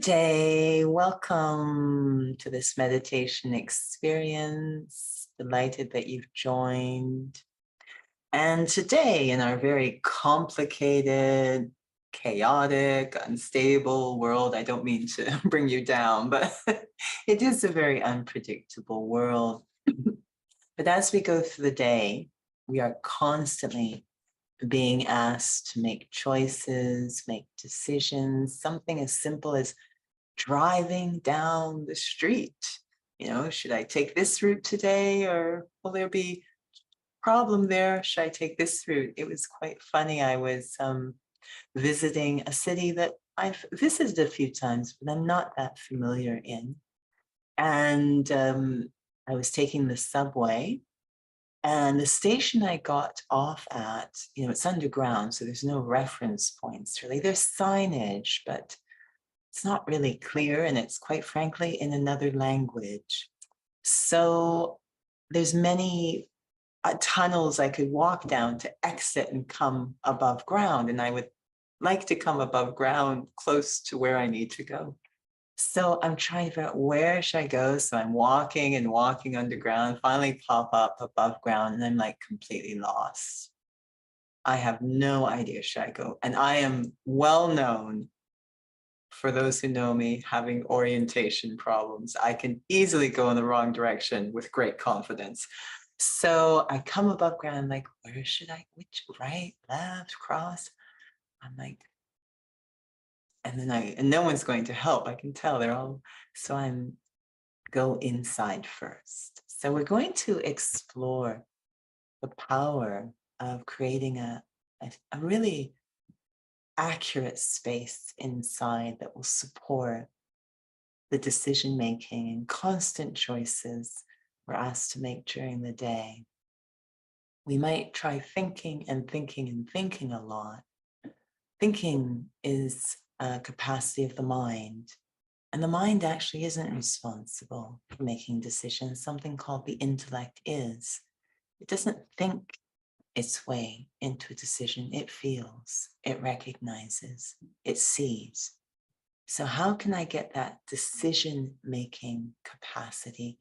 Good day. Welcome to this meditation experience. Delighted that you've joined. And today, in our very complicated, chaotic, unstable world, I don't mean to bring you down, but it is a very unpredictable world. But as we go through the day, we are constantly being asked to make choices, make decisions, something as simple as driving down the street. Should I take this route today, or will there be problem there? Should I take this route? It was quite funny. I was visiting a city that I've visited a few times, but I'm not that familiar in. And I was taking the subway, and the station I got off at, it's underground, so there's no reference points really. There's signage, but it's not really clear, and it's quite frankly in another language. So there's many tunnels I could walk down to exit and come above ground, and I would like to come above ground close to where I need to go. So I'm trying to figure out, where should I go? So I'm walking and walking underground, finally pop up above ground, and I'm like completely lost. I have no idea should I go. And I am well known, for those who know me, having orientation problems. I can easily go in the wrong direction with great confidence. So I come above ground, I'm like, where should I, which, right, left, cross? I'm like, and no one's going to help. I can tell they're all, so I'm go inside first. So we're going to explore the power of creating a really accurate space inside that will support the decision-making and constant choices we're asked to make during the day. We might try thinking and thinking and thinking a lot. Thinking is a capacity of the mind, and the mind actually isn't responsible for making decisions. Something called the intellect is. It doesn't think its way into a decision. It feels, it recognizes, it sees. So how can I get that decision-making capacity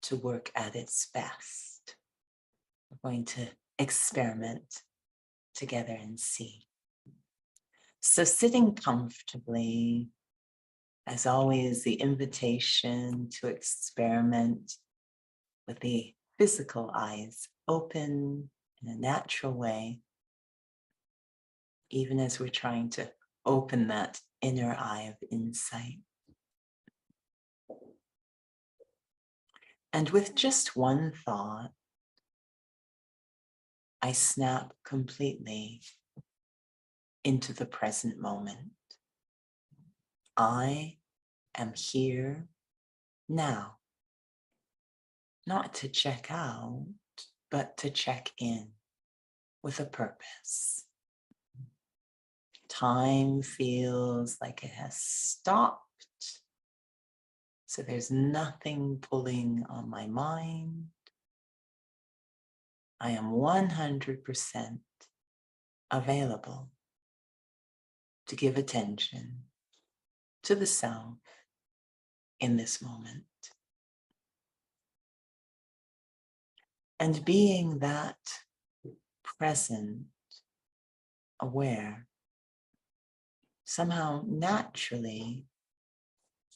to work at its best? We're going to experiment together and see. So sitting comfortably, as always, the invitation to experiment with the physical eyes open in a natural way, even as we're trying to open that inner eye of insight. And with just one thought, I snap completely into the present moment. I am here now, not to check out, but to check in with a purpose. Time feels like it has stopped, so there's nothing pulling on my mind. I am 100% available to give attention to the self in this moment. And being that present, aware, somehow naturally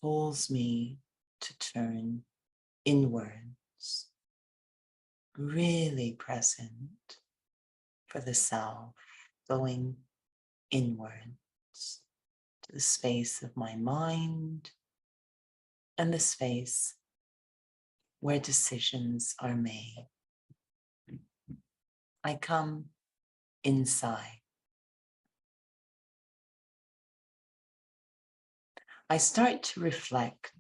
pulls me to turn inwards, really present for the self, going inwards to the space of my mind and the space where decisions are made. I come inside. I start to reflect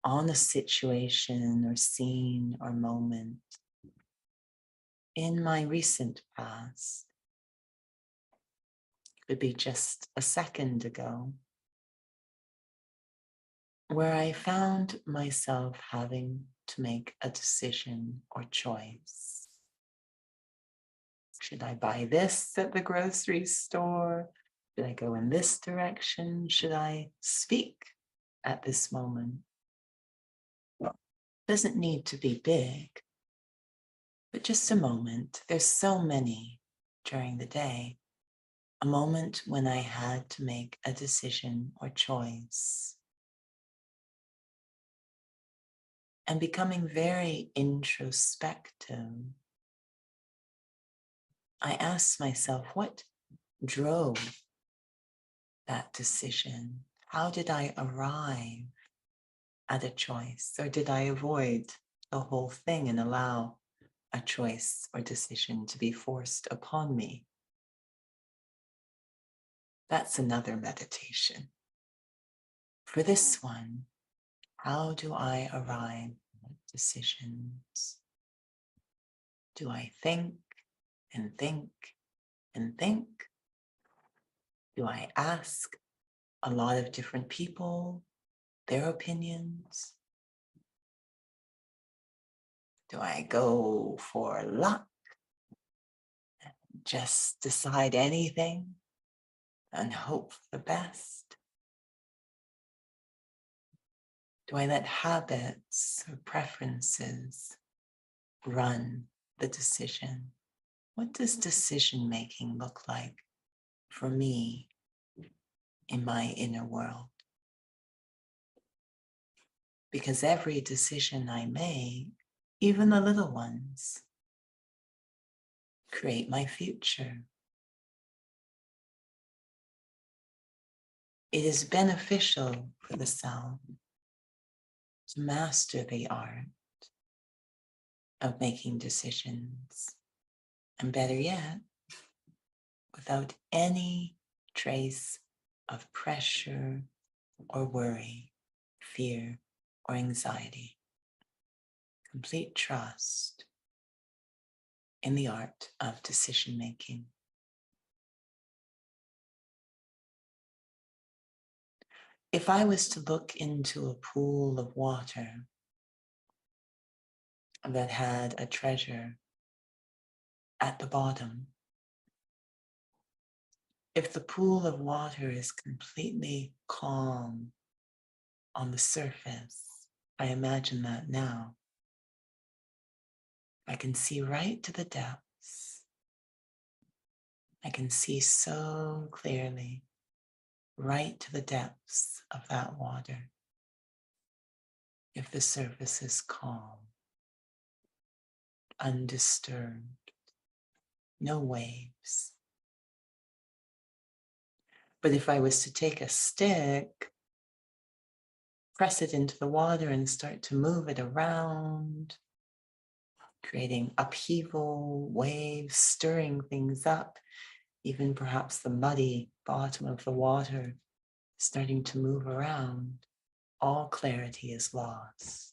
on a situation or scene or moment in my recent past. It could be just a second ago, where I found myself having to make a decision or choice. Should I buy this at the grocery store? Should I go in this direction? Should I speak at this moment? Well, it doesn't need to be big, but just a moment. There's so many during the day. A moment when I had to make a decision or choice. And becoming very introspective, I asked myself, what drove that decision? How did I arrive at a choice? Or did I avoid the whole thing and allow a choice or decision to be forced upon me? That's another meditation. For this one, how do I arrive at decisions? Do I think and think and think? Do I ask a lot of different people their opinions? Do I go for luck and just decide anything and hope for the best? Do I let habits or preferences run the decision? What does decision making look like for me in my inner world? Because every decision I make, even the little ones, create my future. It is beneficial for the self to master the art of making decisions, and better yet, without any trace of pressure or worry, fear or anxiety. Complete trust in the art of decision making. If I was to look into a pool of water that had a treasure at the bottom, if the pool of water is completely calm on the surface, I imagine that now, I can see right to the depths. I can see so clearly right to the depths of that water if the surface is calm, undisturbed, no waves. But if I was to take a stick, press it into the water and start to move it around, creating upheaval, waves, stirring things up, even perhaps the muddy bottom of the water starting to move around, all clarity is lost.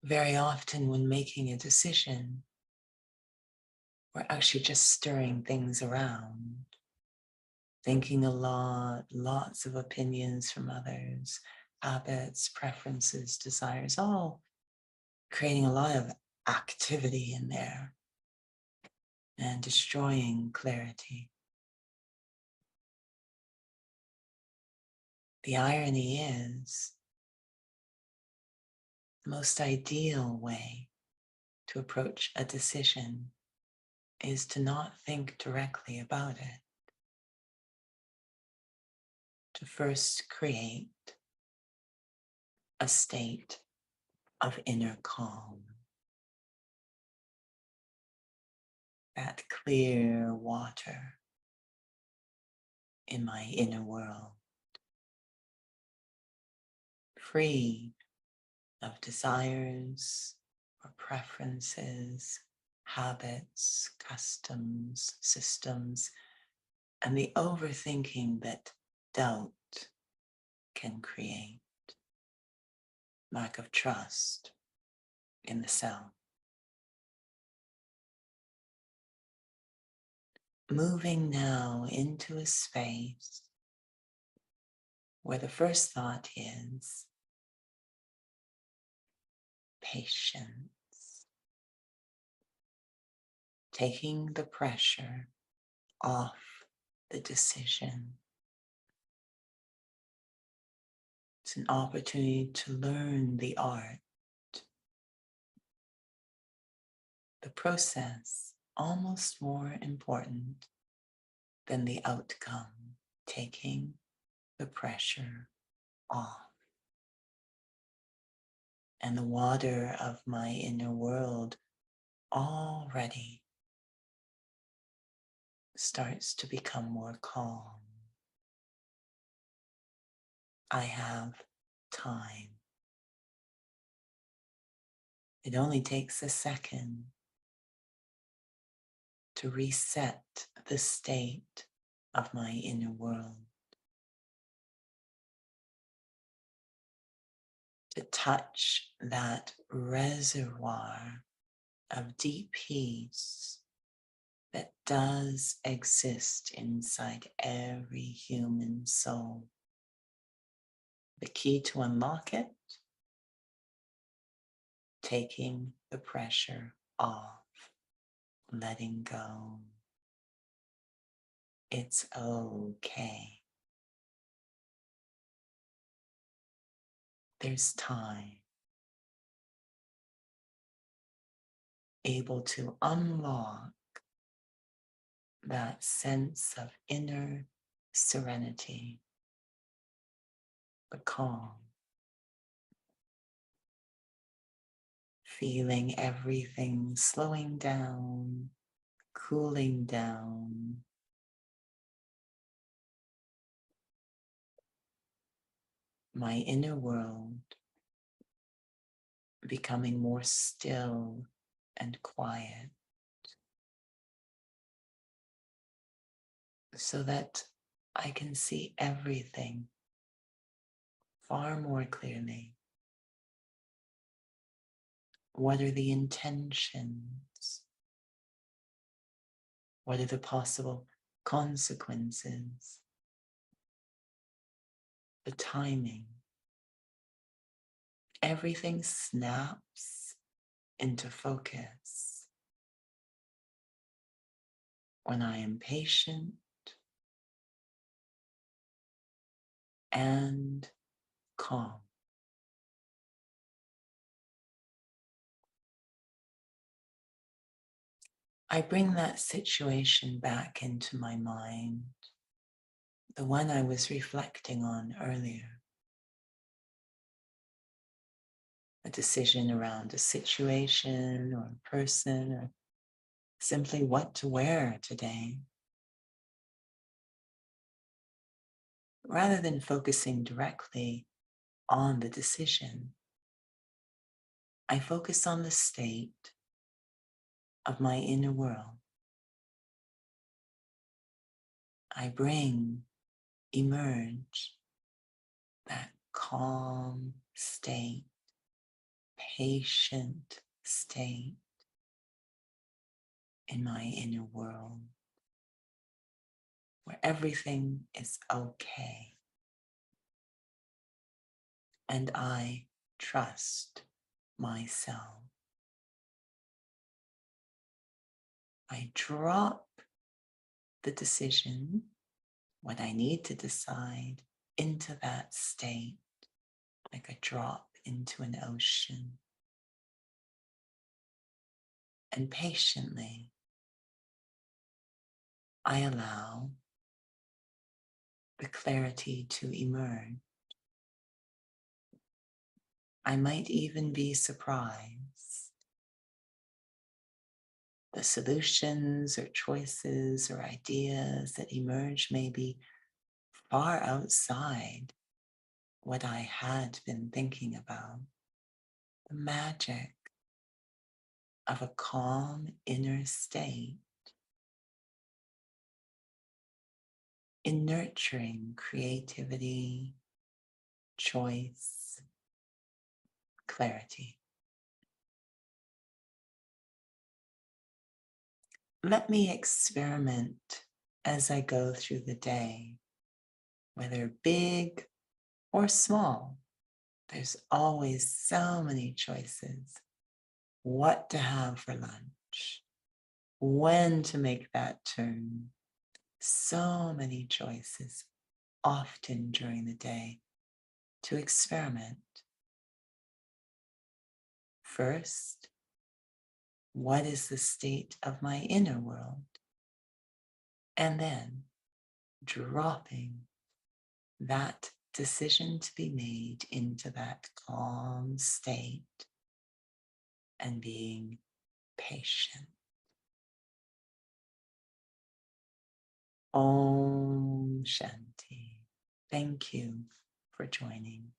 Very often when making a decision, we're actually just stirring things around, thinking a lot, lots of opinions from others, habits, preferences, desires, all creating a lot of activity in there and destroying clarity. The irony is, the most ideal way to approach a decision is to not think directly about it, to first create a state of inner calm, that clear water in my inner world, free of desires or preferences, habits, customs, systems, and the overthinking that doubt can create, lack of trust in the self. Moving now into a space where the first thought is patience. taking the pressure off the decision. It's an opportunity to learn the art, the process, almost more important than the outcome, taking the pressure off. And the water of my inner world already starts to become more calm. I have time. It only takes a second to reset the state of my inner world, to touch that reservoir of deep peace that does exist inside every human soul. The key to unlock it, taking the pressure off, letting go. It's okay. There's time. Able to unlock that sense of inner serenity, the calm, feeling everything slowing down, cooling down, my inner world becoming more still and quiet, so that I can see everything far more clearly. What are the intentions? What are the possible consequences? The timing. Everything snaps into focus when I am patient and calm. I bring that situation back into my mind, the one I was reflecting on earlier. A decision around a situation or a person, or simply what to wear today. Rather than focusing directly on the decision, I focus on the state of my inner world. I emerge that calm state, patient state in my inner world, where everything is okay. And I trust myself. I drop the decision, what I need to decide, into that state, like a drop into an ocean. And patiently, I allow the clarity to emerge. I might even be surprised. The solutions or choices or ideas that emerge may be far outside what I had been thinking about. The magic of a calm inner state in nurturing creativity, choice, clarity. Let me experiment as I go through the day, whether big or small. There's always so many choices. What to have for lunch, when to make that turn. So many choices, often during the day, to experiment. First, what is the state of my inner world? And then dropping that decision to be made into that calm state and being patient. Om Shanti. Thank you for joining.